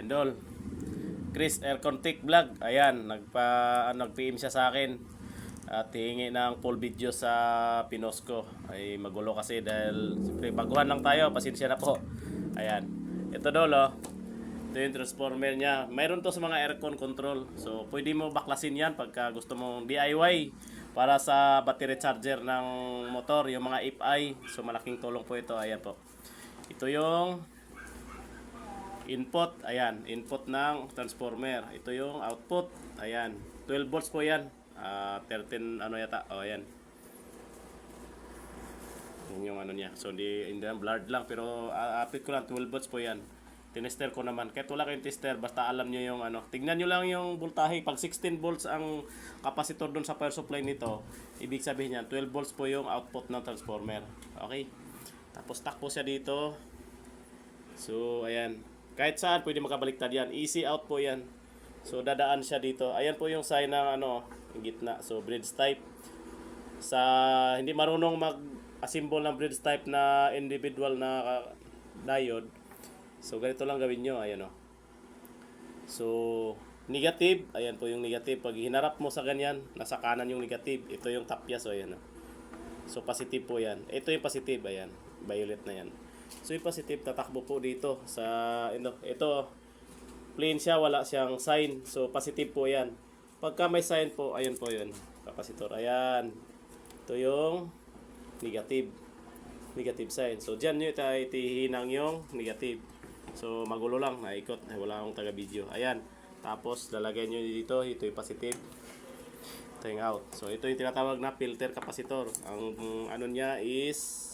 Idol. Chris Aircontic Vlog. Ayan, nag-PM siya sa akin. At hihingi ng full video sa pinos ko. Ay magulo kasi dahil siyempre baguhan lang tayo. Pasensya na po. Ayan. Ito dolo. Ito yung transformer niya. Mayroon to sa mga aircon control. So pwede mo baklasin yan pagka gusto mong DIY para sa battery charger ng motor, yung mga FI. So malaking tulong po ito. Ayan po. Ito yung input, ayan, input ng transformer. Ito yung output, ayan, 12 volts po yan. 13 ano yata, ayan. Yan yung ano niya. So hindi blurred lang pero update ko lang 12 volts po yan. Tinester ko naman. Kahit wala kayong tester, basta alam nyo yung ano. Tignan nyo lang yung voltahe. Pag 16 volts ang kapasitor dun sa power supply nito, ibig sabihin yan, 12 volts po yung output ng transformer. Okay? Tapos takpo siya dito. So, ayan. Kahit saan pwede makabaliktad yan. Easy out po yan. So dadaan siya dito. Ayan po yung sign ng ano, yung gitna. So bridge type. Sa hindi marunong mag-assemble ng bridge type na individual na diode. So ganito lang gawin nyo. Ayan o. So negative. Ayan po yung negative. Pag hinarap mo sa ganyan, nasa kanan yung negative. Ito yung tapya. So ayan o. So positive po yan. Ito yung positive. Ayan. Violet na yan. So yung positive tatakbo po dito sa ito plain siya, wala siyang sign. So positive po 'yan. Pagka may sign po, ayun po 'yun, kapasitor. Ayan. Ito yung negative. Negative sign. So diyan niyo itihinang yung negative. So magulo lang, naikot, wala akong taga-video. Ayan. Tapos lalagay niyo dito, ito yung positive. Ito yung out. So ito yung tinatawag na filter kapasitor. Ang ano niya is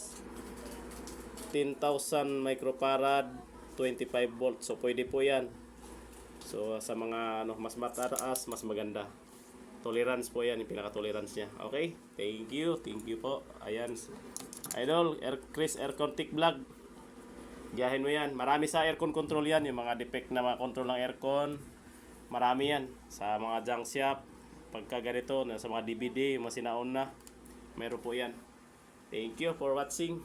10,000 microfarad, 25 volts. So pwede po 'yan. So sa mga ano mas mataas, mas maganda. Tolerance po 'yan, yung pinaka-tolerance niya. Okay? Thank you. Thank you po. Ayan. Idol, Chris Aircontic Vlog. Gayahin mo 'yan. Marami sa aircon control 'yan, yung mga defect na mga control ng aircon. Marami 'yan sa mga junk shop. Pagka ganito, sa mga DVD, yung mga sinaon na, meron po 'yan. Thank you for watching.